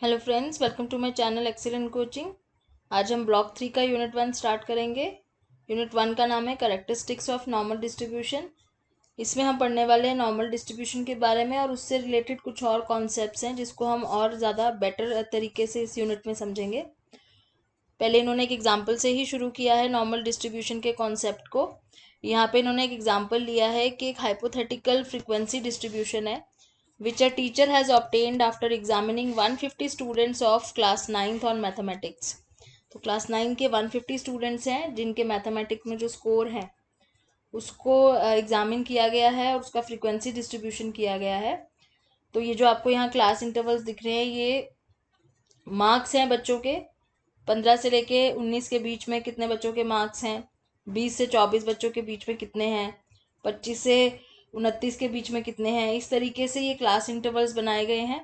Hello friends, welcome to my channel excellent coaching. आज हम block 3 का यूनिट 1 स्टार्ट करेंगे। यूनिट 1 का नाम है कैरेक्टरिस्टिक्स ऑफ नॉर्मल डिस्ट्रीब्यूशन। इसमें हम पढ़ने वाले हैं नॉर्मल डिस्ट्रीब्यूशन के बारे में और उससे रिलेटेड कुछ और कॉन्सेप्ट्स हैं जिसको हम और ज़्यादा बेटर तरीके से इस यूनिट में समझेंगे। पहले इन्होंने एक एग्जाम्पल से ही शुरू किया है नॉर्मल डिस्ट्रीब्यूशन के कॉन्सेप्ट को। यहाँ पे इन्होंने एक एग्जाम्पल लिया है कि एक हाइपोथेटिकल फ्रीक्वेंसी डिस्ट्रीब्यूशन है which a teacher has obtained after examining 150 students of class 9th on mathematics। तो क्लास 9 के 150 स्टूडेंट्स हैं जिनके मैथमेटिक्स में जो स्कोर है उसको एग्जामिन किया गया है और उसका फ्रीक्वेंसी डिस्ट्रीब्यूशन किया गया है। तो ये जो आपको यहाँ क्लास इंटरवल्स दिख रहे हैं ये मार्क्स हैं बच्चों के। 15 से लेके 19 के बीच में कितने बच्चों के मार्क्स हैं, 20 से 24 बच्चों के बीच में कितने हैं, 25 से 29 के बीच में कितने हैं। इस तरीके से ये क्लास इंटरवल्स बनाए गए हैं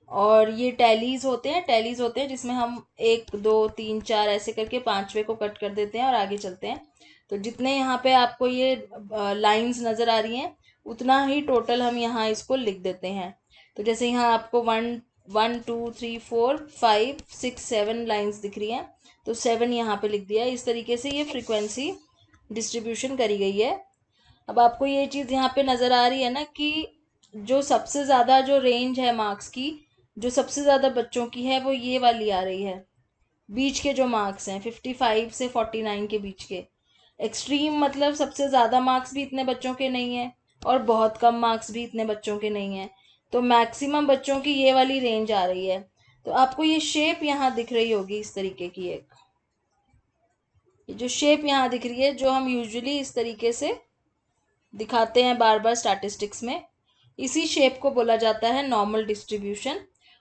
और ये टैलीज होते हैं जिसमें हम 1 2 3 4 ऐसे करके 5वें को कट कर देते हैं और आगे चलते हैं। तो जितने यहाँ पे आपको ये लाइंस नज़र आ रही हैं उतना ही टोटल हम यहाँ इसको लिख देते हैं। तो जैसे यहाँ आपको 1 2 3 4 5 6 7 लाइंस दिख रही हैं, तो 7 यहाँ पे लिख दिया। इस तरीके से ये फ्रीक्वेंसी डिस्ट्रीब्यूशन करी गई है। अब आपको ये चीज़ यहाँ पे नज़र आ रही है ना कि जो सबसे ज़्यादा जो रेंज है मार्क्स की, जो सबसे ज़्यादा बच्चों की है वो ये वाली आ रही है। बीच के जो मार्क्स हैं 55 से 49 के बीच के। एक्सट्रीम मतलब सबसे ज़्यादा मार्क्स भी इतने बच्चों के नहीं हैं और बहुत कम मार्क्स भी इतने बच्चों के नहीं हैं। तो मैक्सिमम बच्चों की ये वाली रेंज आ रही है। तो आपको ये शेप यहाँ दिख रही होगी इस तरीके की एक, ये जो शेप यहाँ दिख रही है जो हम यूजुअली इस तरीके से दिखाते हैं बार बार स्टैटिस्टिक्स में, इसी शेप को बोला जाता है नॉर्मल डिस्ट्रीब्यूशन।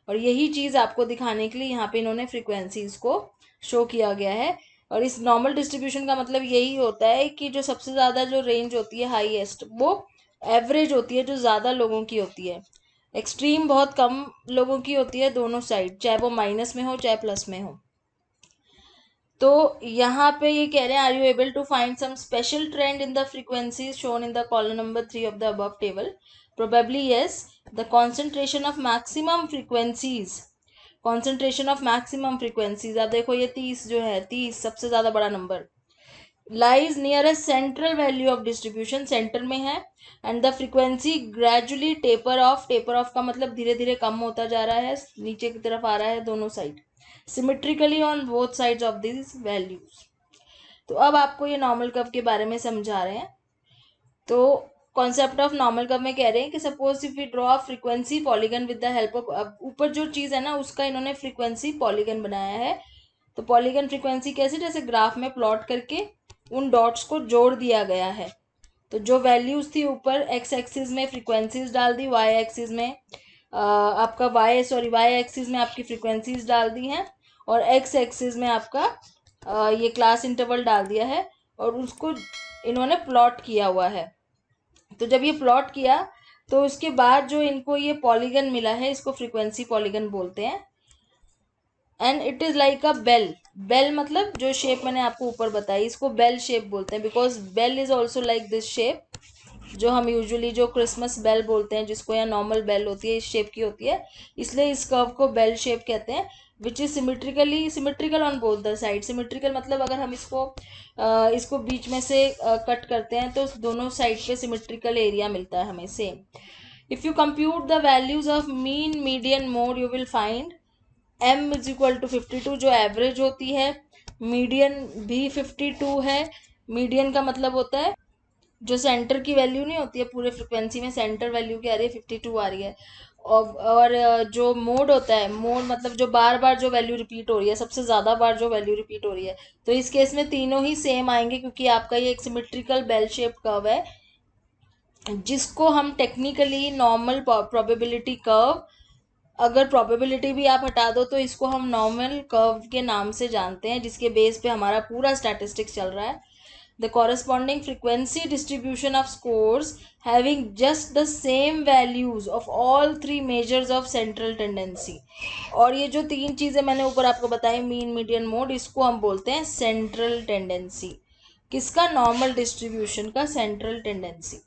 और यही चीज़ आपको दिखाने के लिए यहाँ पे इन्होंने फ्रीक्वेंसीज को शो किया गया है। और इस नॉर्मल डिस्ट्रीब्यूशन का मतलब यही होता है कि जो सबसे ज़्यादा जो रेंज होती है हाईएस्ट वो एवरेज होती है, जो ज़्यादा लोगों की होती है। एक्सट्रीम बहुत कम लोगों की होती है दोनों साइड, चाहे वो माइनस में हो चाहे प्लस में हो। तो यहाँ पे ये कह रहे हैं, are you able to find some special trend in the frequencies shown in the column number 3 of the above table. Probably yes, the concentration of maximum frequencies, concentration of maximum frequencies, अब देखो ये 30 जो है, 30 सबसे ज़्यादा बड़ा number, lies near A central value of distribution, centre में है। And the frequency gradually taper of, taper of का मतलब धीरे धीरे कम होता जा रहा है, नीचे की तरफ आ रहा है दोनों side, symmetrically on both sides of this values. तो अब आपको ये नॉर्मल कर्व के बारे में समझा रहे हैं। तो कॉन्सेप्ट ऑफ नॉर्मल कर्व में कह रहे हैं कि suppose if we draw frequency polygon with the help of, अब ऊपर जो चीज़ है ना उसका इन्होंने फ्रीक्वेंसी पॉलीगन बनाया है। तो पॉलीगन फ्रीक्वेंसी कैसे, जैसे ग्राफ में प्लॉट करके उन डॉट्स को जोड़ दिया गया है। तो जो वैल्यूज थी ऊपर एक्स एक्सिस में फ्रीक्वेंसीज डाल दी, वाई एक्सिस में आपका वाई एक्सिस में आपकी फ्रीक्वेंसीज डाल दी हैं और एक्स एक्सिस में आपका ये क्लास इंटरवल डाल दिया है और उसको इन्होंने प्लॉट किया हुआ है। तो जब ये प्लॉट किया तो उसके बाद जो इनको ये पॉलीगन मिला है इसको फ्रीक्वेंसी पॉलीगन बोलते हैं। And it is like a bell, bell मतलब जो शेप मैंने आपको ऊपर बताई इसको बेल शेप बोलते हैं, because bell is also like this shape, जो हम यूजुअली जो क्रिसमस बेल बोलते हैं जिसको, या नॉर्मल बेल होती है इस शेप की होती है, इसलिए इस कर्व को बेल शेप कहते हैं। Which is symmetrical on both the side. Symmetrical मतलब अगर हम इसको बीच में से कट करते हैं तो दोनों साइड पे सिमेट्रिकल एरिया मिलता है हमें same. If you compute the values of mean median mode you will find m is equal to 52, जो एवरेज होती है। मीडियन भी 52 है। मीडियन का मतलब होता है जो सेंटर की वैल्यू नहीं होती है, पूरे फ्रिक्वेंसी में सेंटर वैल्यू क्या आ रही है, 52 आ रही है। और जो मोड होता है, मोड मतलब जो बार बार जो वैल्यू रिपीट हो रही है, सबसे ज़्यादा बार जो वैल्यू रिपीट हो रही है। तो इस केस में तीनों ही सेम आएंगे क्योंकि आपका ये एक सिमेट्रिकल बेल शेप कर्व है जिसको हम टेक्निकली नॉर्मल प्रोबेबिलिटी कर्व, अगर प्रोबेबिलिटी भी आप हटा दो तो इसको हम नॉर्मल कर्व के नाम से जानते हैं, जिसके बेस पे हमारा पूरा स्टैटिस्टिक्स चल रहा है। The corresponding frequency distribution of scores having just the same values of all 3 measures of central tendency. और ये जो 3 चीज़ें मैंने ऊपर आपको बताई, मीन मीडियन मोड, इसको हम बोलते हैं सेंट्रल टेंडेंसी। किसका, नॉर्मल डिस्ट्रीब्यूशन का central tendency.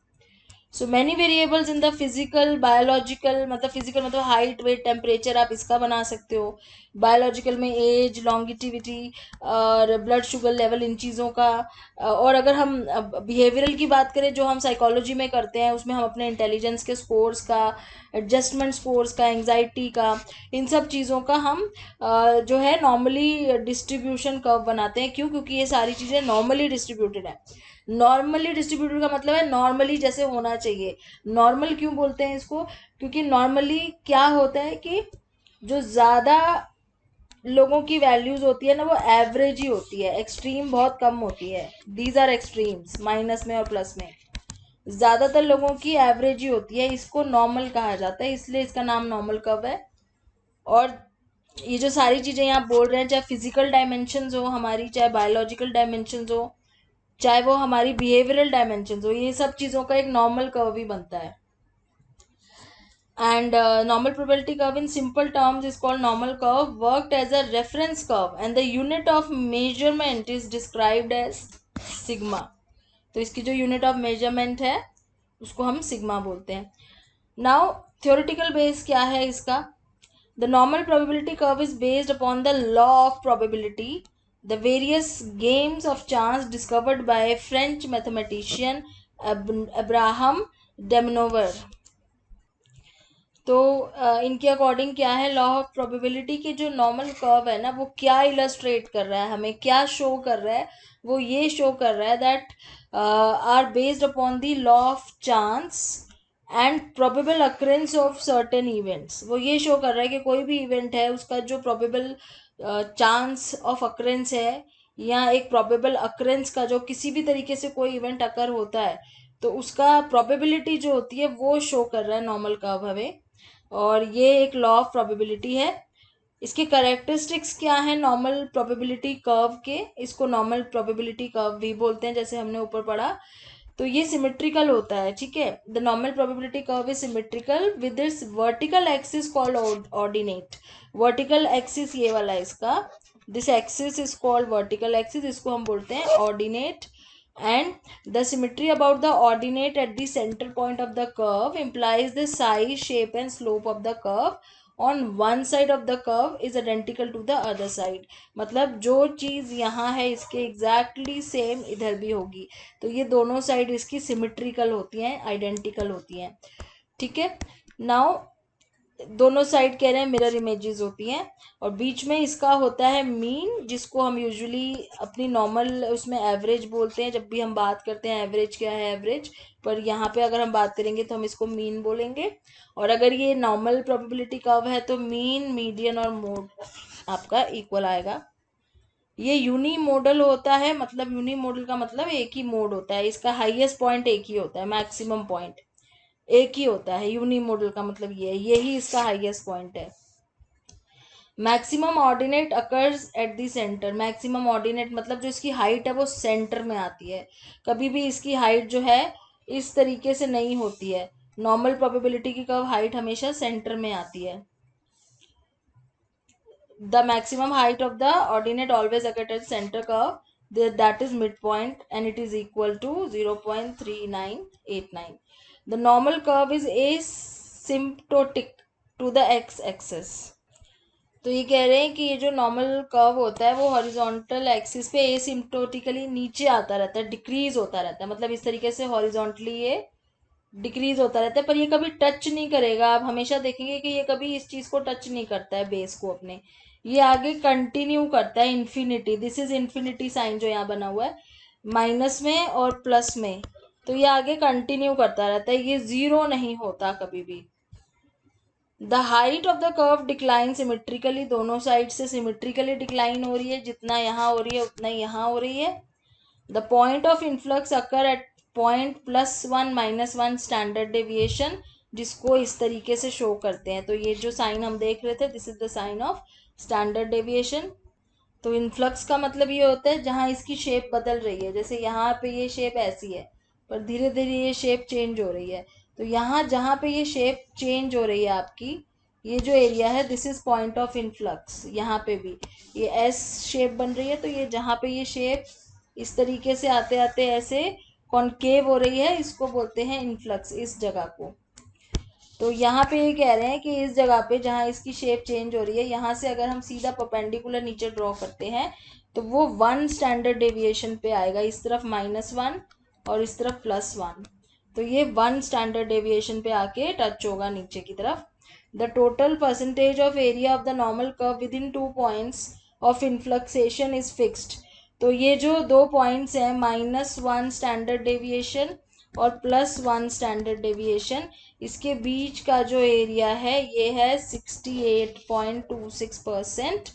So many variables in the physical biological, मतलब फिजिकल मतलब हाइट वेट टेम्परेचर, आप इसका बना सकते हो। बायोलॉजिकल में एज, लॉन्गिटिविटी और ब्लड शुगर लेवल, इन चीज़ों का। और अगर हम बिहेवियरल की बात करें जो हम साइकोलॉजी में करते हैं, उसमें हम अपने इंटेलिजेंस के स्कोर्स का, एडजस्टमेंट स्कोर्स का, एंग्जाइटी का, इन सब चीज़ों का हम जो है नॉर्मली डिस्ट्रीब्यूशन कर्व बनाते हैं। क्यों? क्योंकि ये सारी चीज़ें नॉर्मली डिस्ट्रीब्यूटेड है। नॉर्मली डिस्ट्रीब्यूटेड का मतलब है नॉर्मली जैसे होना चाहिए। नॉर्मल क्यों बोलते हैं इसको? क्योंकि नॉर्मली क्या होता है कि जो ज़्यादा लोगों की वैल्यूज होती है ना, वो एवरेज ही होती है, एक्सट्रीम बहुत कम होती है। दीज आर एक्सट्रीम्स, माइनस में और प्लस में। ज़्यादातर लोगों की एवरेज ही होती है, इसको नॉर्मल कहा जाता है, इसलिए इसका नाम नॉर्मल कर्व है। और ये जो सारी चीज़ें यहाँ बोल रहे हैं, चाहे फिजिकल डायमेंशंस हो हमारी, चाहे बायोलॉजिकल डायमेंशंस हो, चाहे वो हमारी बिहेवियरल डायमेंशंस हो, ये सब चीज़ों का एक नॉर्मल कर्व ही बनता है। And normal probability curve in simple terms is called normal curve, worked as a reference curve, and the unit of measurement is described as sigma. तो इसकी जो यूनिट ऑफ मेजरमेंट है उसको हम सिग्मा बोलते हैं। नाउ थ्योरेटिकल बेस क्या है इसका? The normal probability curve is based upon the law of probability, the various games of chance discovered by French mathematician Abraham de Moivre. तो इनके अकॉर्डिंग क्या है, लॉ ऑफ प्रोबेबिलिटी के जो नॉर्मल कर्व है ना, वो क्या इलस्ट्रेट कर रहा है, हमें क्या शो कर रहा है? वो ये शो कर रहा है that are based upon the law of chance and probable occurrence of certain events. वो ये शो कर रहा है कि कोई भी इवेंट है उसका जो प्रोबेबल चांस ऑफ अक्रेंस है, या एक प्रोबेबल अक्रेंस का जो किसी भी तरीके से कोई इवेंट अकर होता है, तो उसका प्रोबेबिलिटी जो होती है वो शो कर रहा है नॉर्मल कर्व हमें। और ये एक लॉ ऑफ प्रोबेबिलिटी है। इसके करेक्टरिस्टिक्स क्या है नॉर्मल प्रोबेबिलिटी कर्व के? इसको नॉर्मल प्रोबेबिलिटी कर्व भी बोलते हैं, जैसे हमने ऊपर पढ़ा। तो ये सिमेट्रिकल होता है, ठीक है। The normal probability curve is symmetrical with its vertical axis called ordinate. Vertical axis ये वाला है इसका, this axis is called vertical axis, इसको हम बोलते हैं ordinate. And the symmetry about the ordinate at the center point of the curve implies the size, shape and slope of the curve on one side of the curve is identical to the other side. मतलब जो चीज़ यहाँ है इसके exactly same इधर भी होगी, तो ये दोनों साइड इसकी सिमेट्रिकल होती हैं, आइडेंटिकल होती हैं, ठीक है। नाउ दोनों साइड कह रहे हैं मिरर इमेजेस होती हैं, और बीच में इसका होता है मीन, जिसको हम यूजुअली अपनी नॉर्मल उसमें एवरेज बोलते हैं। जब भी हम बात करते हैं एवरेज क्या है, एवरेज, पर यहाँ पे अगर हम बात करेंगे तो हम इसको मीन बोलेंगे। और अगर ये नॉर्मल प्रोबेबिलिटी कर्व है तो मीन, मीडियन और मोड आपका इक्वल आएगा। ये यूनी मॉडल होता है, मतलब यूनी मॉडल का मतलब एक ही मोड होता है, इसका हाईएस्ट पॉइंट एक ही होता है, मैक्सिमम पॉइंट एक ही होता है। यूनी मॉडल का मतलब ये है, यही इसका हाईएस्ट पॉइंट है। Maximum ordinate occurs at the centre. Maximum ordinate मतलब जो इसकी हाइट है वो सेंटर में आती है, कभी भी इसकी हाइट जो है इस तरीके से नहीं होती है। नॉर्मल प्रोबेबिलिटी की कर्व हाइट हमेशा सेंटर में आती है। The maximum height of the ordinate always occurs at centre curve, that is midpoint and it is equal to 0.3989. The normal curve is asymptotic to the x-axis. तो ये कह रहे हैं कि ये जो नॉर्मल कर्व होता है वो हॉरिजॉन्टल एक्सिस पे एसिम्प्टोटिकली नीचे आता रहता है, डिक्रीज होता रहता है, मतलब इस तरीके से हॉरिजॉन्टली ये डिक्रीज होता रहता है, पर ये कभी टच नहीं करेगा। आप हमेशा देखेंगे कि ये कभी इस चीज़ को टच नहीं करता है, बेस को अपने, ये आगे कंटिन्यू करता है infinity. This is infinity sign जो यहाँ बना हुआ है माइनस में और प्लस में, तो ये आगे कंटिन्यू करता रहता है, ये जीरो नहीं होता कभी भी। The height of the curve decline symmetrically, दोनों साइड से सिमेट्रिकली डिक्लाइन हो रही है, जितना यहाँ हो रही है उतना ही यहाँ हो रही है। The point of influx occur at point +1 -1 standard deviation, जिसको इस तरीके से शो करते हैं। तो ये जो साइन हम देख रहे थे, this is the sign of standard deviation. तो इन्फ्लक्स का मतलब ये होता है जहाँ इसकी शेप बदल रही है, जैसे यहाँ पे ये शेप ऐसी है पर धीरे धीरे ये शेप चेंज हो रही है। तो यहाँ जहाँ पे ये शेप चेंज हो रही है आपकी, ये जो एरिया है this is point of influx. यहाँ पे भी ये एस शेप बन रही है, तो ये जहाँ पे ये शेप इस तरीके से आते आते ऐसे कॉन्केव हो रही है, इसको बोलते हैं इनफ्लक्स, इस जगह को। तो यहाँ पे ये कह रहे हैं कि इस जगह पे जहाँ इसकी शेप चेंज हो रही है, यहाँ से अगर हम सीधा परपेंडिकुलर नीचे ड्रॉ करते हैं तो वो 1 स्टैंडर्ड डेविएशन पे आएगा, इस तरफ -1 और इस तरफ +1। तो ये 1 स्टैंडर्ड डेविएशन पे आके टच होगा नीचे की तरफ। The total percentage of area of the normal curve within 2 points of inflection is fixed. तो ये जो 2 पॉइंट्स हैं, -1 स्टैंडर्ड डेविएशन और +1 स्टैंडर्ड डेविएशन, इसके बीच का जो एरिया है ये है 68.26%।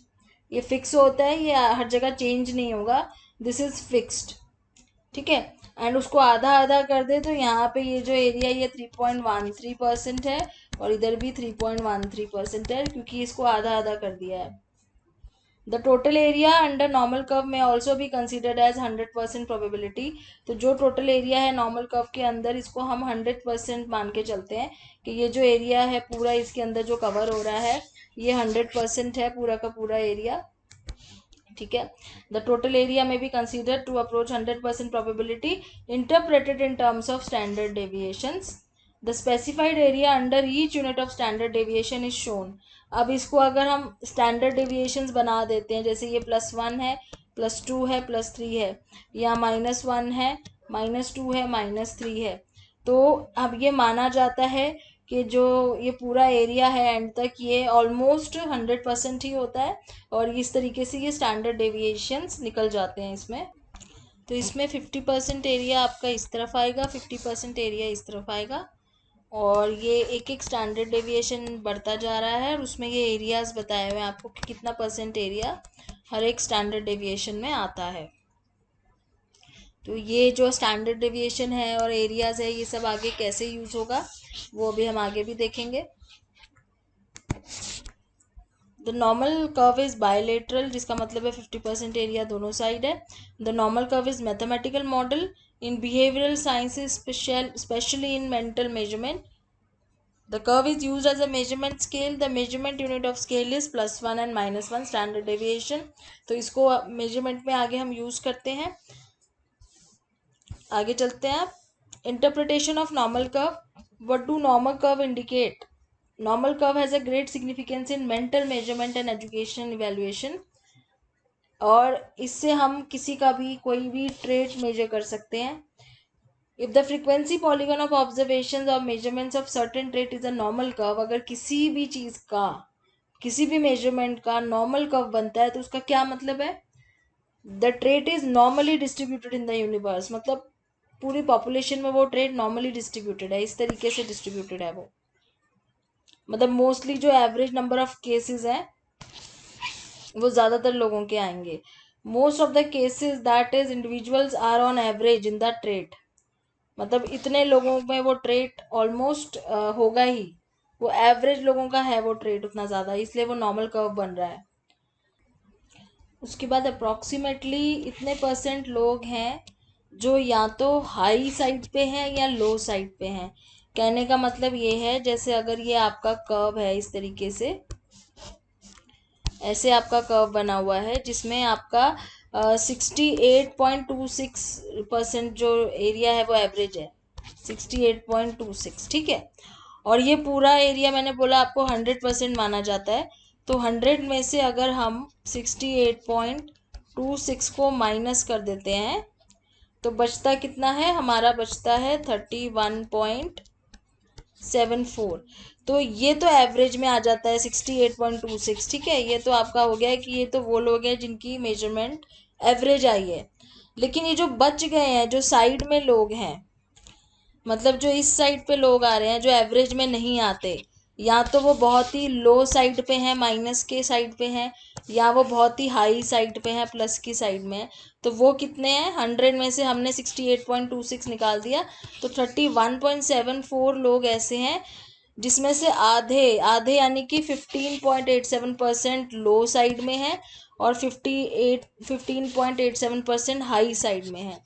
ये फिक्स होता है, ये हर जगह चेंज नहीं होगा, दिस इज फिक्स्ड, ठीक है। एंड उसको आधा आधा कर दे तो यहाँ पे ये जो एरिया ये 3.13% है और इधर भी 3.13% है, क्योंकि इसको आधा आधा कर दिया है। The total area under normal curve में ऑल्सो भी कंसिडर्ड एज 100% प्रोबेबिलिटी। तो जो टोटल एरिया है नॉर्मल कर्व के अंदर, इसको हम 100% मान के चलते हैं कि ये जो एरिया है पूरा इसके अंदर जो कवर हो रहा है ये 100% है, पूरा का पूरा एरिया, ठीक है। द टोटल एरिया में भी consider to approach 100% probability interpreted in terms of standard deviations. The specified area under each unit of standard deviation is shown. अब इसको अगर हम स्टैंडर्ड डेविएशंस बना देते हैं, जैसे ये +1 है, +2 है, +3 है, या -1 है, -2 है, -3 है, तो अब ये माना जाता है कि जो ये पूरा एरिया है एंड तक ये ऑलमोस्ट 100% ही होता है, और इस तरीके से ये स्टैंडर्ड डेविएशंस निकल जाते हैं इसमें। तो इसमें 50% एरिया आपका इस तरफ आएगा, 50% एरिया इस तरफ आएगा, और ये एक एक स्टैंडर्ड डेविएशन बढ़ता जा रहा है, और उसमें ये एरियाज बताए हुए हैं आपको कि कितना % एरिया हर एक स्टैंडर्ड डेविएशन में आता है। तो ये जो स्टैंडर्ड डेविएशन है और एरियाज है, ये सब आगे कैसे यूज होगा वो भी हम आगे भी देखेंगे। The normal curve is bilateral, जिसका मतलब है 50% एरिया दोनों साइड है। The normal curve is mathematical model in behavioural sciences, specially in mental measurement. The curve is used as a measurement scale. The measurement unit of scale is +1 and -1 standard deviation. तो इसको measurement में आगे हम use करते हैं। आगे चलते हैं आप। Interpretation of normal curve. What do normal curve indicate? Normal curve has a great significance in mental measurement and education evaluation. और इससे हम किसी का भी कोई भी ट्रेट मेजर कर सकते हैं। If the frequency polygon of observations or measurements of certain trait is a normal curve, अगर किसी भी चीज का, किसी भी मेजरमेंट का नॉर्मल कर्व बनता है तो उसका क्या मतलब है? The trait is normally distributed in the universe, मतलब पूरी पॉपुलेशन में वो ट्रेट नॉर्मली डिस्ट्रीब्यूटेड है, इस तरीके से डिस्ट्रीब्यूटेड है वो, मतलब मोस्टली जो एवरेज नंबर ऑफ केसेस हैं वो ज़्यादातर लोगों के आएंगे। Most of the cases that is individuals are on average in the trait, मतलब इतने लोगों में वो ट्रेट ऑलमोस्ट होगा ही, वो एवरेज लोगों का है वो ट्रेट उतना ज़्यादा, इसलिए वो नॉर्मल कर्व बन रहा है। उसके बाद अप्रॉक्सीमेटली इतने % लोग हैं जो या तो हाई साइड पे हैं या लो साइड पे हैं। कहने का मतलब ये है, जैसे अगर ये आपका कर्व है इस तरीके से, ऐसे आपका कर्व बना हुआ है जिसमें आपका 68.26% जो एरिया है वो एवरेज है, 68.26, ठीक है। और ये पूरा एरिया मैंने बोला आपको 100% माना जाता है, तो 100 में से अगर हम 68.26 को माइनस कर देते हैं तो बचता कितना है? हमारा बचता है 31.74। तो ये तो एवरेज में आ जाता है 68.26, ठीक है। ये तो आपका हो गया कि ये तो वो लोग हैं जिनकी मेजरमेंट एवरेज आई है। लेकिन ये जो बच गए हैं, जो साइड में लोग हैं, मतलब जो इस साइड पे लोग आ रहे हैं जो एवरेज में नहीं आते, या तो वो बहुत ही लो साइड पे हैं, माइनस के साइड पे हैं, या वो बहुत ही हाई साइड पे हैं, प्लस की साइड में। तो वो कितने हैं? 100 में से हमने 68.26 निकाल दिया, तो 31.74 लोग ऐसे हैं जिसमें से आधे आधे यानी कि 15.87% लो साइड में है और 15.87% हाई साइड में है।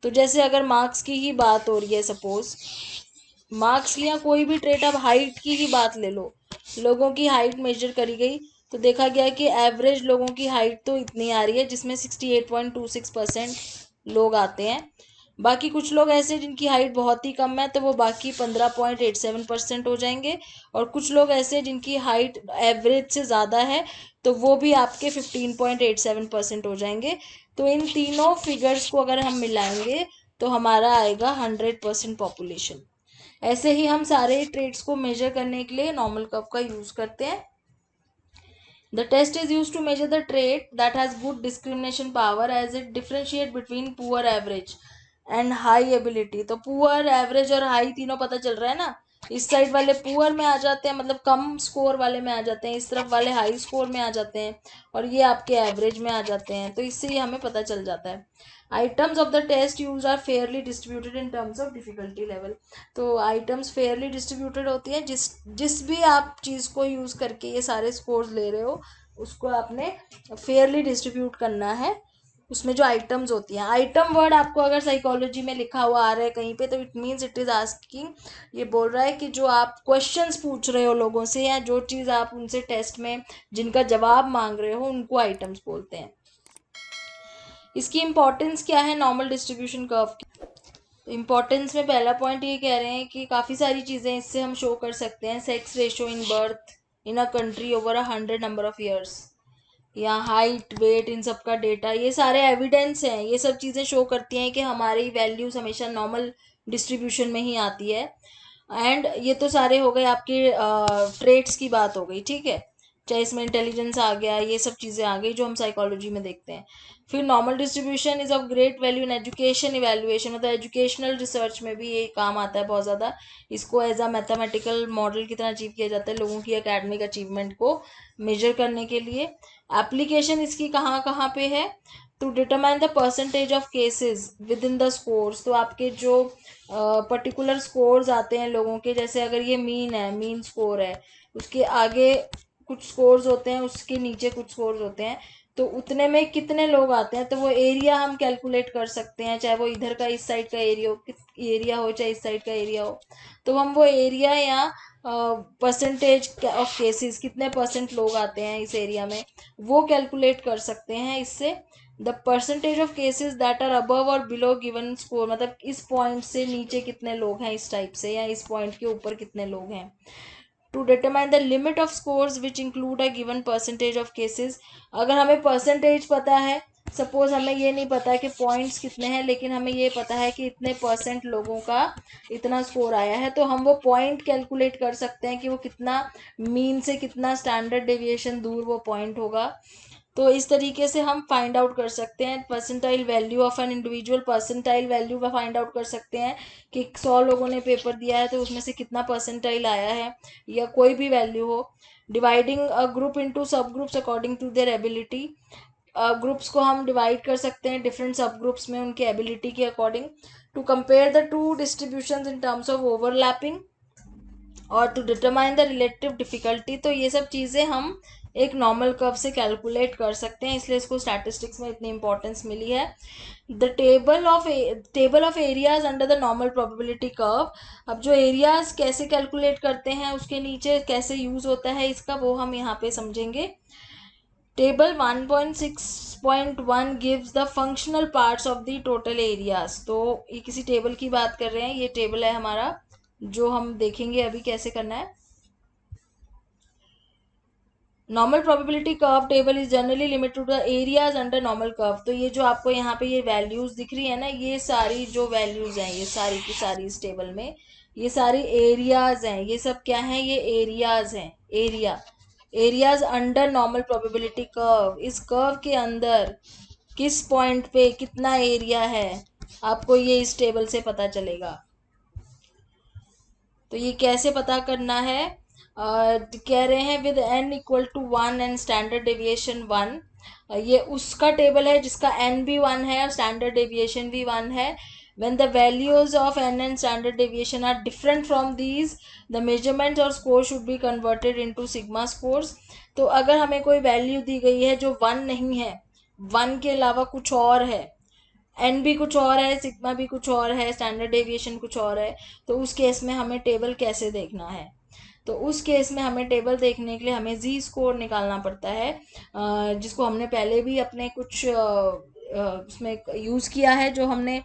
तो जैसे अगर मार्क्स की ही बात हो रही है, सपोज मार्क्स लिया, कोई भी ट्रेट, अब हाइट की ही बात ले लो, लोगों की हाइट मेजर करी गई तो देखा गया कि एवरेज लोगों की हाइट तो इतनी आ रही है जिसमें 68.26% लोग आते हैं। बाकी कुछ लोग ऐसे जिनकी हाइट बहुत ही कम है तो वो बाकी 15.87% हो जाएंगे, और कुछ लोग ऐसे जिनकी हाइट एवरेज से ज़्यादा है तो वो भी आपके 15.87% हो जाएंगे। तो इन तीनों फिगर्स को अगर हम मिलाएंगे तो हमारा आएगा 100% पॉपुलेशन। ऐसे ही हम सारे ट्रेड्स को मेजर करने के लिए नॉर्मल कर्व का यूज़ करते हैं। The test is used to measure the trait that has good discrimination power as it differentiate between poor, average and high ability। तो poor, average और high तीनों पता चल रहा है ना। इस साइड वाले पुअर में आ जाते हैं, मतलब कम स्कोर वाले में आ जाते हैं, इस तरफ वाले हाई स्कोर में आ जाते हैं, और ये आपके एवरेज में आ जाते हैं। तो इससे ही हमें पता चल जाता है। Items of the test use are fairly distributed in terms of difficulty level. तो आइटम्स फेयरली डिस्ट्रीब्यूटेड होती हैं, जिस जिस भी आप चीज़ को यूज़ करके ये सारे स्कोर्स ले रहे हो उसको आपने फेयरली डिस्ट्रीब्यूट करना है। उसमें जो आइटम्स होती हैं, आइटम वर्ड आपको अगर साइकोलॉजी में लिखा हुआ आ रहा है कहीं पे तो it means it is asking, ये बोल रहा है कि जो आप क्वेश्चंस पूछ रहे हो लोगों से या जो चीज़ आप उनसे टेस्ट में जिनका जवाब मांग रहे हो उनको आइटम्स बोलते हैं। इसकी इंपॉर्टेंस क्या है नॉर्मल डिस्ट्रीब्यूशन कर्व की? इंपॉर्टेंस में पहला पॉइंट ये कह रहे हैं कि काफ़ी सारी चीज़ें इससे हम शो कर सकते हैं। Sex ratio in birth in a country over 100 number of years, या हाइट, वेट, इन सब का डेटा, ये सारे एविडेंस हैं। ये सब चीज़ें शो करती हैं कि हमारी वैल्यूज हमेशा नॉर्मल डिस्ट्रीब्यूशन में ही आती है। एंड ये तो सारे हो गए आपके ट्रेट्स की बात हो गई, ठीक है। चाहे इसमें इंटेलिजेंस आ गया, ये सब चीज़ें आ गई जो हम साइकोलॉजी में देखते हैं। फिर normal distribution is of great value in education evaluation, मतलब एजुकेशनल रिसर्च में भी ये काम आता है बहुत ज़्यादा। इसको एज अ मैथमेटिकल मॉडल की तरह अचीव किया जाता है लोगों की एकेडमिक अचीवमेंट को मेजर करने के लिए। एप्लीकेशन इसकी कहाँ कहाँ पे है? To determine the percentage of cases within the scores. तो आपके जो पर्टिकुलर स्कोर्स आते हैं लोगों के, जैसे अगर ये मीन है, मीन स्कोर है, उसके आगे कुछ स्कोर्स होते हैं, उसके नीचे कुछ स्कोर्स होते हैं, तो उतने में कितने लोग आते हैं तो वो एरिया हम कैलकुलेट कर सकते हैं। चाहे वो इधर का इस साइड का एरिया हो चाहे इस साइड का एरिया हो, तो हम वो एरिया या परसेंटेज ऑफ केसेस, कितने परसेंट लोग आते हैं इस एरिया में, वो कैलकुलेट कर सकते हैं इससे। The percentage of cases that are above और बिलो गिवन स्कोर, मतलब इस पॉइंट से नीचे कितने लोग हैं इस टाइप से, या इस पॉइंट के ऊपर कितने लोग हैं। To determine the limit of scores which include a given percentage of cases. अगर हमें परसेंटेज पता है, सपोज हमें ये नहीं पता है कि पॉइंट्स कितने हैं, लेकिन हमें ये पता है कि इतने परसेंट लोगों का इतना स्कोर आया है, तो हम वो पॉइंट कैलकुलेट कर सकते हैं कि वो कितना मीन से कितना स्टैंडर्ड डेविएशन दूर वो पॉइंट होगा। तो इस तरीके से हम फाइंड आउट कर सकते हैं percentile value of an individual. Percentile value का फाइंड आउट कर सकते हैं कि 100 लोगों ने पेपर दिया है तो उसमें से कितना परसेंटाइल आया है, या कोई भी वैल्यू हो। Dividing a group into sub groups according to their ability. Groups को हम डिवाइड कर सकते हैं डिफरेंट सब ग्रुप्स में उनके एबिलिटी के according. To compare the two distribution in terms of overlapping, और to determine the relative difficulty. तो ये सब चीज़ें हम एक नॉर्मल कर्व से कैलकुलेट कर सकते हैं, इसलिए इसको स्टैटिस्टिक्स में इतनी इंपॉर्टेंस मिली है। The table of areas under the normal probability curve. अब जो एरियाज कैसे कैलकुलेट करते हैं, उसके नीचे कैसे यूज होता है इसका, वो हम यहाँ पे समझेंगे। Table 1.6.1 gives the functional parts of the total areas. तो ये किसी टेबल की बात कर रहे हैं, ये टेबल है हमारा जो हम देखेंगे अभी कैसे करना है। Normal probability curve table is generally limited to the areas under normal curve. तो ये जो आपको यहाँ पे ये वैल्यूज दिख रही है ना, ये सारी जो वैल्यूज हैं, ये सारी की सारी इस टेबल में ये सारी एरियाज हैं। ये सब क्या हैं? ये एरियाज हैं। Areas under normal probability curve. इस कर्व के अंदर किस पॉइंट पे कितना एरिया है, आपको ये इस टेबल से पता चलेगा। तो ये कैसे पता करना है? कह रहे हैं with n equal to 1 and standard deviation 1। ये उसका टेबल है जिसका n भी 1 है और स्टैंडर्ड डेविएशन भी 1 है। when the values of n and standard deviation are different from these, the measurements or score should be converted into sigma scores। तो अगर हमें कोई वैल्यू दी गई है जो 1 नहीं है, 1 के अलावा कुछ और है, एन भी कुछ और है, सिग्मा भी कुछ और है, स्टैंडर्ड डेविएशन कुछ और है, तो उस केस में हमें टेबल कैसे देखना है? तो उस केस में हमें टेबल देखने के लिए हमें जी स्कोर निकालना पड़ता है, जिसको हमने पहले भी अपने कुछ उसमें यूज़ किया है, जो हमने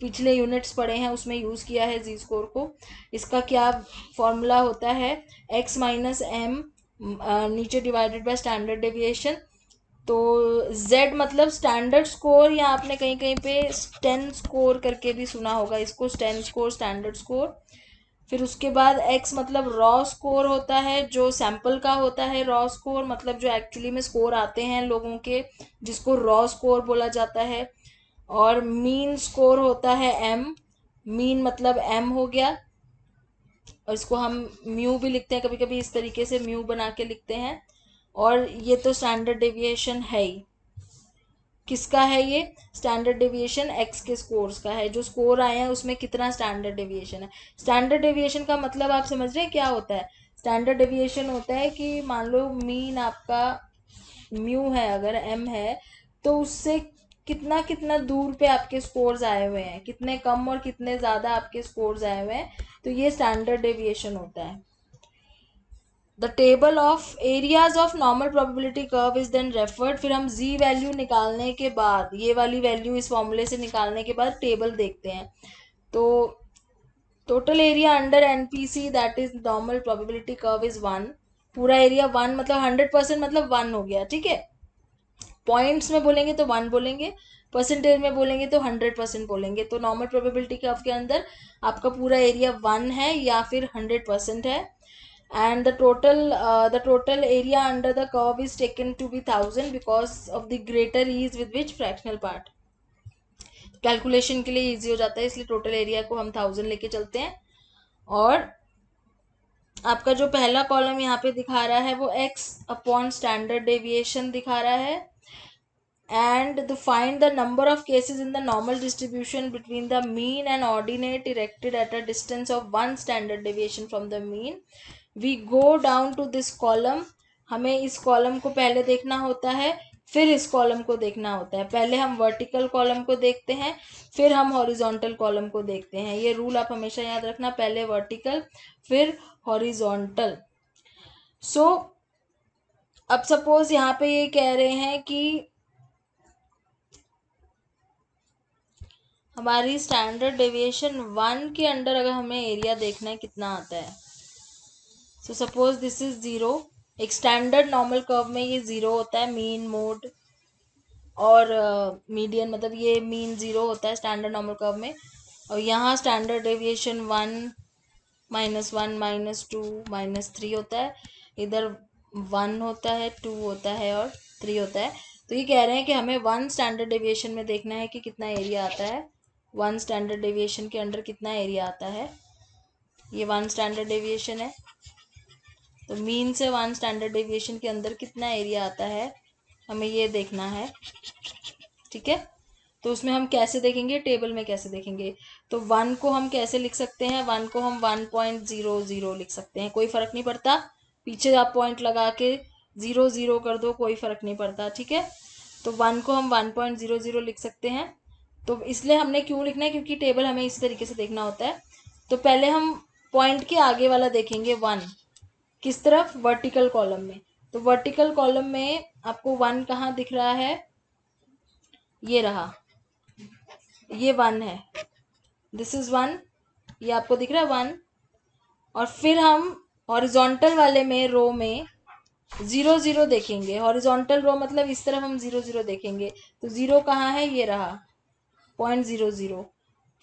पिछले यूनिट्स पढ़े हैं उसमें यूज़ किया है जी स्कोर को। इसका क्या फॉर्मूला होता है, x माइनस एम नीचे डिवाइडेड बाय स्टैंडर्ड डेविएशन। तो z मतलब स्टैंडर्ड स्कोर, या आपने कहीं कहीं पे स्टेन स्कोर करके भी सुना होगा इसको, स्टेन स्कोर, स्टैंडर्ड स्कोर। फिर उसके बाद x मतलब रॉ स्कोर होता है, जो सैंपल का होता है। रॉ स्कोर मतलब जो एक्चुअली में स्कोर आते हैं लोगों के, जिसको रॉ स्कोर बोला जाता है। और मीन स्कोर होता है m, मीन मतलब m हो गया, और इसको हम म्यू भी लिखते हैं कभी कभी, इस तरीके से म्यू बना के लिखते हैं। और ये तो स्टैंडर्ड डेविएशन है ही। किसका है ये स्टैंडर्ड डेविएशन? एक्स के स्कोर्स का है, जो स्कोर आए हैं उसमें कितना स्टैंडर्ड डेविएशन है। स्टैंडर्ड डेविएशन का मतलब आप समझ रहे हैं क्या होता है? स्टैंडर्ड डेविएशन होता है कि मान लो मीन आपका म्यू है, अगर एम है, तो उससे कितना कितना दूर पे आपके स्कोर्स आए हुए हैं, कितने कम और कितने ज़्यादा आपके स्कोर्स आए हुए हैं, तो ये स्टैंडर्ड डेविएशन होता है। The table of areas of normal probability curve is then referred. फिर हम जी वैल्यू निकालने के बाद, ये वाली वैल्यू इस फॉर्मूले से निकालने के बाद टेबल देखते हैं। तो total area under NPC that is normal probability curve is 1। पूरा एरिया 1 मतलब 100% मतलब 1 हो गया, ठीक है। पॉइंट्स में बोलेंगे तो 1 बोलेंगे, परसेंटेज में बोलेंगे तो 100% बोलेंगे। तो नॉर्मल प्रोबेबिलिटी कर्व के अंदर आपका पूरा एरिया 1 है या फिर 100% है। And the total area under the curve is taken to be 1000 because of the greater ease with which fractional part, calculation के लिए इजी हो जाता है, इसलिए टोटल एरिया को हम 1000 लेके चलते हैं। और आपका जो पहला कॉलम यहाँ पे दिखा रहा है वो x अपॉन स्टैंडर्ड डेविएशन दिखा रहा है। and to find the number of cases in the normal distribution between the mean and ordinate erected at a distance of 1 standard deviation from the mean, we go down to this column। हमें इस column को पहले देखना होता है, फिर इस column को देखना होता है। पहले हम वर्टिकल कॉलम को देखते हैं, फिर हम हॉरिजॉन्टल कॉलम को देखते हैं। ये रूल आप हमेशा याद रखना, पहले वर्टिकल फिर हॉरिजॉन्टल। सो अब सपोज यहाँ पे ये कह रहे हैं कि हमारी स्टैंडर्ड डेविएशन 1 के अंडर अगर हमें एरिया देखना है कितना आता है। So suppose this is 0। एक स्टैंडर्ड नॉर्मल कर्व में ये 0 होता है, मीन मोड और मीडियन, मतलब ये मीन 0 होता है स्टैंडर्ड नॉर्मल कर्व में। और यहाँ स्टैंडर्ड डेविएशन 1 -1 -2 -3 होता है। इधर 1 होता है, 2 होता है और 3 होता है। तो ये कह रहे हैं कि हमें 1 स्टैंडर्ड डेविएशन में देखना है कि कितना एरिया आता है। 1 स्टैंडर्ड डेविएशन के अंडर कितना एरिया आता है। ये 1 स्टैंडर्ड डेविएशन है, तो मीन से 1 स्टैंडर्ड डेविएशन के अंदर कितना एरिया आता है हमें ये देखना है, ठीक है। तो उसमें हम कैसे देखेंगे, टेबल में कैसे देखेंगे? तो 1 को हम कैसे लिख सकते हैं? 1 को हम 1.00 लिख सकते हैं, कोई फर्क नहीं पड़ता। पीछे आप पॉइंट लगा के 0 कर दो, कोई फर्क नहीं पड़ता, ठीक है। तो 1 को हम 1.00 लिख सकते हैं। तो इसलिए हमने क्यों लिखना है, क्योंकि टेबल हमें इस तरीके से देखना होता है। तो पहले हम पॉइंट के आगे वाला देखेंगे 1, किस तरफ? वर्टिकल कॉलम में। तो वर्टिकल कॉलम में आपको 1 कहाँ दिख रहा है? ये रहा, ये 1 है, दिस इज 1, ये आपको दिख रहा है 1। और फिर हम हॉरिजॉन्टल वाले में, रो में 0 देखेंगे। हॉरिजॉन्टल रो मतलब इस तरफ हम 0 देखेंगे। तो 0 कहाँ है? ये रहा 0.00।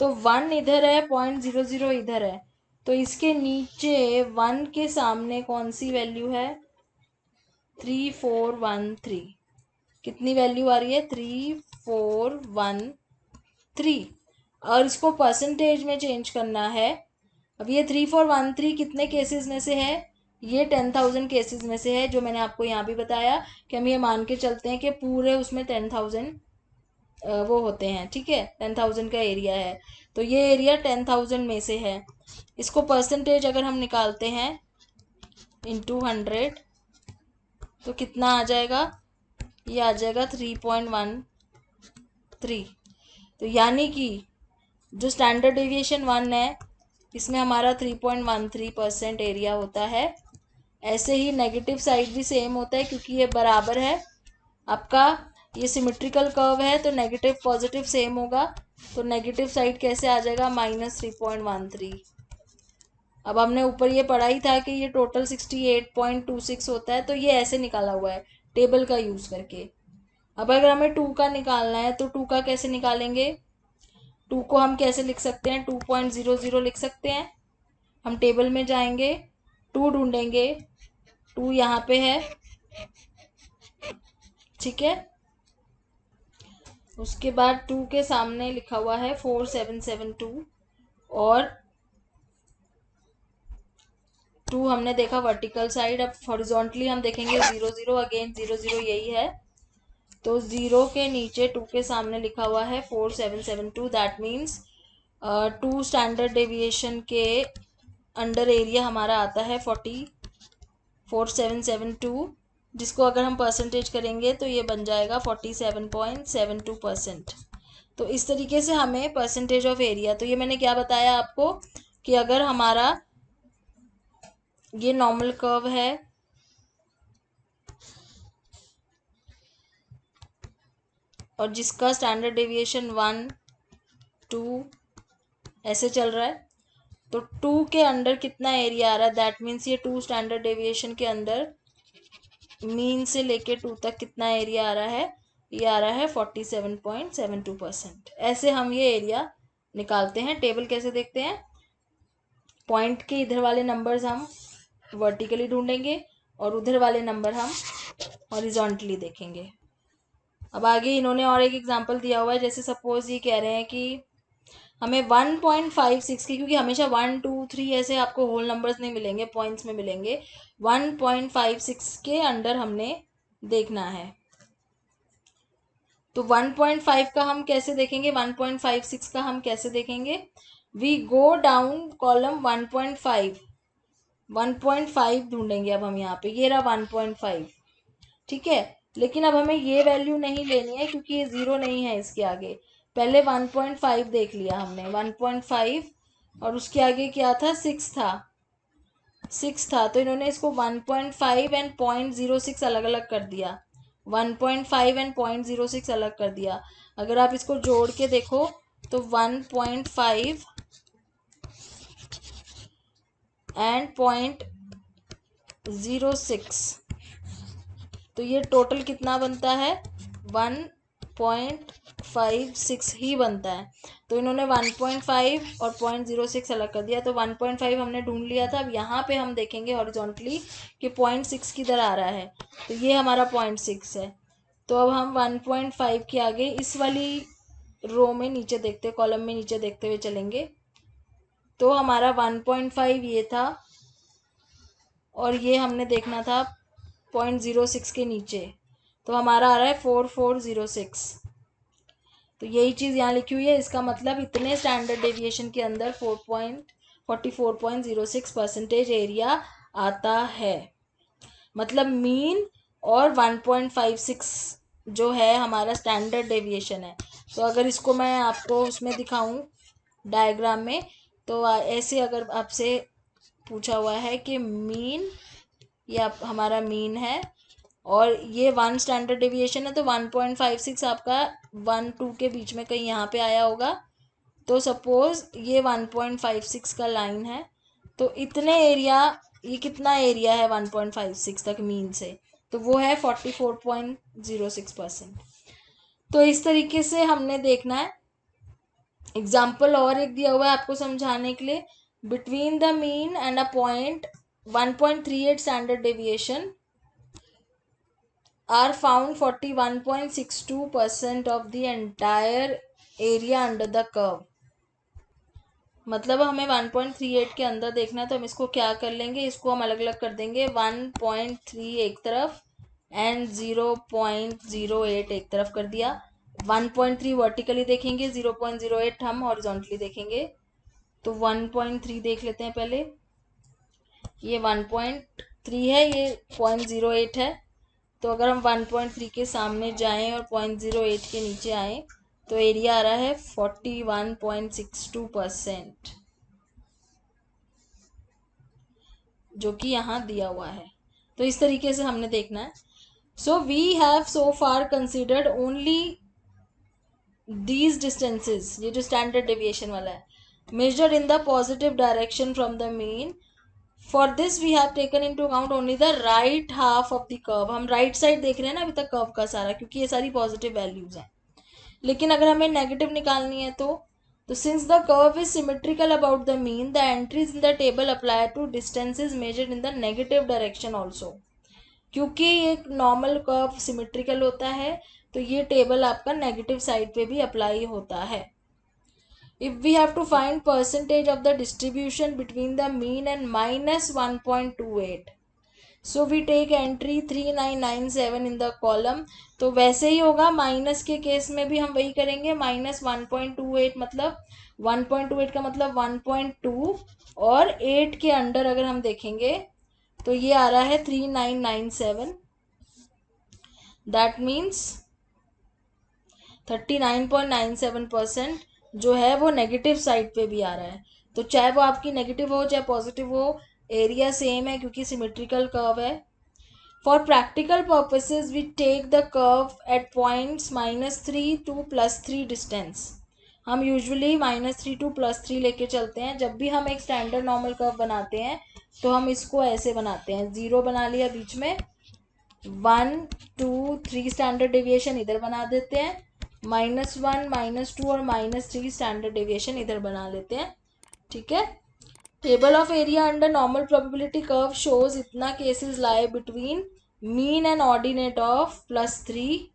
तो 1 इधर है, 0.00 इधर है। तो इसके नीचे 1 के सामने कौन सी वैल्यू है? 3413। कितनी वैल्यू आ रही है? 3413। और इसको परसेंटेज में चेंज करना है। अब ये 3413 कितने केसेस में से है? ये 10,000 केसेस में से है, जो मैंने आपको यहाँ भी बताया कि हम ये मान के चलते हैं कि पूरे उसमें 10,000 वो होते हैं, ठीक है। 10,000 का एरिया है, तो ये एरिया 10,000 में से है। इसको परसेंटेज अगर हम निकालते हैं इंटू 100, तो कितना आ जाएगा? ये आ जाएगा 3.13। तो यानी कि जो स्टैंडर्ड डेविएशन 1 है, इसमें हमारा 3.13% एरिया होता है। ऐसे ही नेगेटिव साइड भी सेम होता है, क्योंकि ये बराबर है आपका ये सिमेट्रिकल कर्व है तो नेगेटिव पॉजिटिव सेम होगा, तो नेगेटिव साइड कैसे आ जाएगा, -3.13। अब हमने ऊपर ये पढ़ा ही था कि ये टोटल 68.26 होता है, तो ये ऐसे निकाला हुआ है टेबल का यूज करके। अब अगर हमें 2 का निकालना है तो 2 का कैसे निकालेंगे, 2 को हम कैसे लिख सकते हैं, 2.00 लिख सकते हैं। हम टेबल में जाएंगे, 2 ढूंढेंगे, 2 यहाँ पे है, ठीक है। उसके बाद 2 के सामने लिखा हुआ है 4772, और 2 हमने देखा वर्टिकल साइड। अब हॉरिजॉन्टली हम देखेंगे 00, अगेन 00 यही है, तो 0 के नीचे 2 के सामने लिखा हुआ है 4772। दैट मीन्स 2 स्टैंडर्ड डेविएशन के अंडर एरिया हमारा आता है 4772, जिसको अगर हम परसेंटेज करेंगे तो ये बन जाएगा 47.72%। तो इस तरीके से हमें परसेंटेज ऑफ एरिया, तो ये मैंने क्या बताया आपको कि अगर हमारा ये नॉर्मल कर्व है और जिसका स्टैंडर्ड डेविएशन 1, 2 ऐसे चल रहा है, तो 2 के अंडर कितना एरिया आ रहा है, दैट मीन्स ये 2 स्टैंडर्ड डेविएशन के अंदर मीन से लेके 2 तक कितना एरिया आ रहा है, ये आ रहा है 47.72%। ऐसे हम ये एरिया निकालते हैं। टेबल कैसे देखते हैं, पॉइंट के इधर वाले नंबर्स हम वर्टिकली ढूंढेंगे और उधर वाले नंबर हम हॉरिजॉन्टली देखेंगे। अब आगे इन्होंने और एक एग्जांपल दिया हुआ है, जैसे सपोज ये कह रहे हैं कि हमें 1.56 की, क्योंकि हमेशा 1, 2, 3 ऐसे आपको होल नंबर्स नहीं मिलेंगे, पॉइंट्स में मिलेंगे, 1.56 के अंडर हमने देखना है। तो 1.5 का हम कैसे देखेंगे, 1.56 का हम कैसे देखेंगे, वी गो डाउन कॉलम 1.5, 1.5 ढूंढेंगे। अब हम यहाँ पे ये रहा 1.5, ठीक है। लेकिन अब हमें ये वैल्यू नहीं लेनी है क्योंकि ये 0 नहीं है इसके आगे। पहले 1.5 देख लिया हमने, 1.5, और उसके आगे क्या था, 6 था, 6 था, तो इन्होंने इसको 1.5 एंड 0.06 अलग अलग कर दिया, 1.5 एंड 0.06 अलग कर दिया। अगर आप इसको जोड़ के देखो तो 1.5 एंड 0.06, तो ये टोटल कितना बनता है, 1.56 ही बनता है। तो इन्होंने 1.5 और 0.06 अलग कर दिया, तो 1.5 हमने ढूंढ लिया था। अब यहाँ पे हम देखेंगे हॉरिजॉन्टली कि 0.6 किधर आ रहा है, तो ये हमारा 0.6 है। तो अब हम 1.5 के आगे इस वाली रो में नीचे देखते, कॉलम में नीचे देखते हुए चलेंगे, तो हमारा 1.5 ये था और ये हमने देखना था 0.06 के नीचे, तो हमारा आ रहा है 4406। तो यही चीज़ यहाँ लिखी हुई है, इसका मतलब इतने स्टैंडर्ड डेविएशन के अंदर 44.06% एरिया आता है। मतलब मीन और 1.56 जो है हमारा स्टैंडर्ड डेविएशन है। तो अगर इसको मैं आपको उसमें दिखाऊं डायग्राम में, तो ऐसे अगर आपसे पूछा हुआ है कि मीन, ये हमारा मीन है और ये 1 स्टैंडर्ड डेविएशन है, तो 1.56 आपका 1, 2 के बीच में कहीं यहाँ पे आया होगा। तो सपोज ये 1.56 का लाइन है, तो इतने एरिया, ये कितना एरिया है 1.56 तक मीन से, तो वो है 44.06%। तो इस तरीके से हमने देखना है। एग्जाम्पल और एक दिया हुआ है आपको समझाने के लिए, between the mean and a point 1.38 standard deviation are found 41.62% of the entire area under the curve। मतलब हमें 1.38 के अंदर देखना है, तो हम इसको क्या कर लेंगे, इसको हम अलग अलग कर देंगे, 1.3 एक तरफ एंड 0.08 एक तरफ कर दिया। 1.3 वर्टिकली देखेंगे, 0.08 हम हॉरिजॉन्टली देखेंगे। तो 1.3 देख लेते हैं पहले, ये 1.3 है, ये 0.08 है। तो अगर हम 1.3 के सामने जाएं और 0.08 के नीचे आए, तो एरिया आ रहा है 41.62%, जो कि यहाँ दिया हुआ है। तो इस तरीके से हमने देखना है। So we have so far considered only these distances, ये जो स्टैंडर्ड डेविएशन वाला है, measured in the positive direction from the mean. For this we have taken into account only the right half of the curve. हम right side देख रहे हैं ना अभी तक कर्व का सारा, क्योंकि ये सारी पॉजिटिव वैल्यूज हैं. लेकिन अगर हमें नेगेटिव निकालनी है तो since the curve is symmetrical about the mean, the entries in the table apply to distances measured in the negative direction also. क्योंकि एक नॉर्मल कर्व सिमेट्रिकल होता है तो ये टेबल आपका नेगेटिव साइड पे भी अप्लाई होता है. If we have to find percentage of the distribution between the mean and -1.28, so we take entry 3997 in the column. तो वैसे ही होगा, माइनस के केस में भी हम वही करेंगे. -1.28 मतलब 1.28 का मतलब 1.2 और 8 के अंडर अगर हम देखेंगे तो ये आ रहा है 3997. दैट मीन्स 39.97% जो है वो नेगेटिव साइड पे भी आ रहा है. तो चाहे वो आपकी नेगेटिव हो चाहे पॉजिटिव हो, एरिया सेम है क्योंकि सिमेट्रिकल कर्व है. For practical purposes we take the curve at points -3 to +3 distance. हम यूजुअली -3 to +3 लेके चलते हैं. जब भी हम एक स्टैंडर्ड नॉर्मल कर्व बनाते हैं तो हम इसको ऐसे बनाते हैं, 0 बना लिया बीच में, 1 2 3 स्टैंडर्ड डेविएशन इधर बना देते हैं, -1 -2 और -3 स्टैंडर्ड डेविएशन इधर बना लेते हैं. ठीक है. Table of area under normal probability curve shows इतना cases lie between mean and ordinate of +3.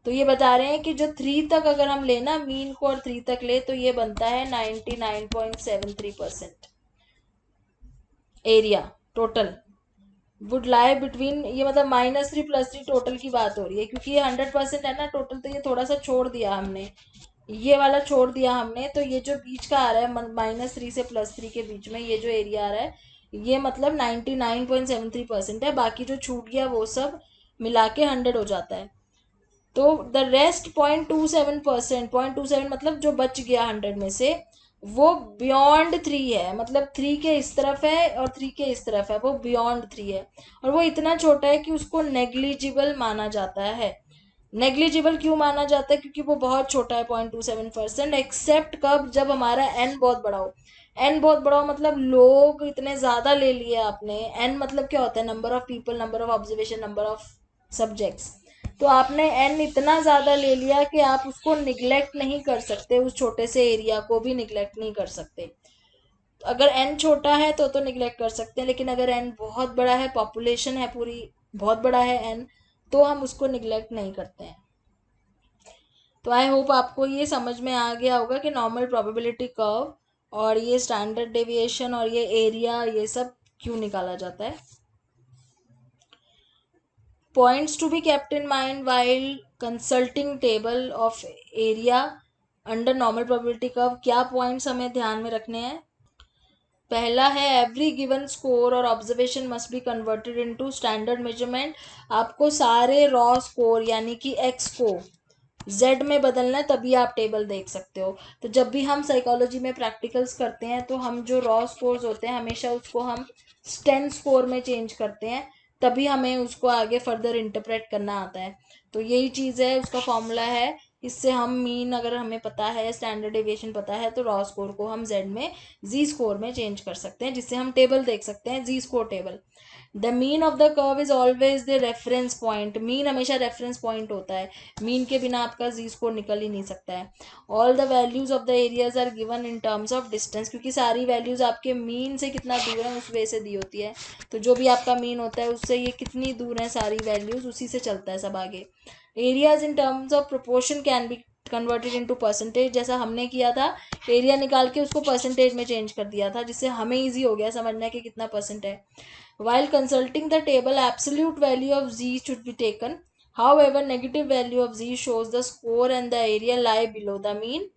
तो ये बता रहे हैं कि जो 3 तक अगर हम लेना मीन को और 3 तक ले तो ये बनता है 99.73% area total would lie between. ये मतलब -3 +3 टोटल की बात हो रही है क्योंकि ये 100% है ना टोटल. तो ये थोड़ा सा छोड़ दिया हमने, ये वाला छोड़ दिया हमने. तो ये जो बीच का आ रहा है -3 से +3 के बीच में ये जो एरिया आ रहा है ये मतलब 99.73% है. बाकी जो छूट गया वो सब मिला के 100 हो जाता है. तो द रेस्ट 0.27%, 0.27 मतलब जो बच गया 100 में से वो बियॉन्ड 3 है. मतलब 3 के इस तरफ है और 3 के इस तरफ है, वो बियॉन्ड 3 है. और वो इतना छोटा है कि उसको नेग्लिजिबल माना जाता है. नेग्लिजिबल क्यों माना जाता है? क्योंकि वो बहुत छोटा है 0.27%. एक्सेप्ट कब? जब हमारा एन बहुत बड़ा हो. एन बहुत बड़ा हो मतलब लोग इतने ज़्यादा ले लिए आपने. एन मतलब क्या होता है? Number of people, number of observation, number of subjects. तो आपने एन इतना ज़्यादा ले लिया कि आप उसको निगलेक्ट नहीं कर सकते, उस छोटे से एरिया को भी निगलेक्ट नहीं कर सकते. अगर एन छोटा है तो निगलेक्ट कर सकते हैं, लेकिन अगर एन बहुत बड़ा है, पॉपुलेशन है पूरी, बहुत बड़ा है एन, तो हम उसको निगलेक्ट नहीं करते हैं. तो आई होप आपको ये समझ में आ गया होगा कि नॉर्मल प्रोबेबिलिटी कर्व और ये स्टैंडर्ड डेविएशन और ये एरिया ये सब क्यों निकाला जाता है. Points to be kept in mind while consulting table of area under normal probability curve. क्या पॉइंट्स हमें ध्यान में रखने हैं? पहला है एवरी गिवन स्कोर और observation must be converted into standard measurement. आपको सारे रॉ स्कोर यानी कि एक्स को जेड में बदलना है तभी आप टेबल देख सकते हो. तो जब भी हम साइकोलॉजी में प्रैक्टिकल्स करते हैं तो हम जो रॉ स्कोर्स होते हैं हमेशा उसको हम स्टेन स्कोर में चेंज करते हैं, तभी हमें उसको आगे फर्दर इंटरप्रेट करना आता है. तो यही चीज़ है, उसका फॉर्मूला है. इससे हम मीन अगर हमें पता है, स्टैंडर्ड डेविएशन पता है, तो रॉ स्कोर को हम जेड में जी स्कोर में चेंज कर सकते हैं, जिससे हम टेबल देख सकते हैं, Z score table. The mean of the curve is always the reference point. Mean हमेशा रेफरेंस पॉइंट होता है. मीन के बिना आपका जी स्कोर निकल ही नहीं सकता है. All the values of the areas are given in terms of distance, क्योंकि सारी वैल्यूज आपके मीन से कितना दूर है उस वे से दी होती है. तो जो भी आपका मीन होता है उससे ये कितनी दूर है सारी वैल्यूज, उसी से चलता है सब आगे. Areas in terms of proportion can be converted into percentage. जैसा हमने किया था, एरिया निकाल के उसको परसेंटेज में चेंज कर दिया था, जिससे हमें इजी हो गया समझना कि कितना परसेंट है. While consulting the table, absolute value of z should be taken. However, negative value of z shows the score and the area lie below the mean.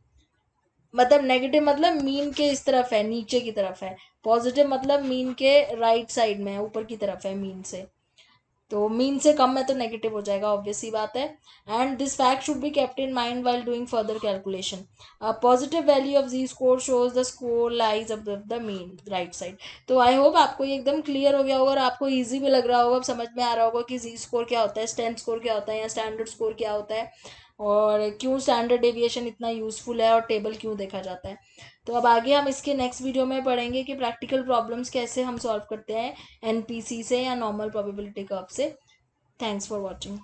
मतलब नेगेटिव मतलब मीन के इस तरफ है, नीचे की तरफ है. पॉजिटिव मतलब मीन के राइट साइड में है, ऊपर की तरफ है मीन से. तो मीन से कम है तो नेगेटिव हो जाएगा, ऑब्वियस सी बात है। And this fact should be kept in mind while doing further calculation. Positive value of z score shows the score lies above the mean right side. तो आई होप आपको ये एकदम क्लियर हो गया होगा और आपको ईजी भी लग रहा होगा, अब समझ में आ रहा होगा कि जी स्कोर क्या होता है, स्टेन स्कोर क्या होता है, या स्टैंडर्ड स्कोर क्या होता है, और क्यों स्टैंडर्ड डेविएशन इतना यूजफुल है और टेबल क्यों देखा जाता है। तो अब आगे हम इसके नेक्स्ट वीडियो में पढ़ेंगे कि प्रैक्टिकल प्रॉब्लम्स कैसे हम सॉल्व करते हैं एनपीसी से या नॉर्मल प्रोबेबिलिटी कर्व से। Thanks for watching.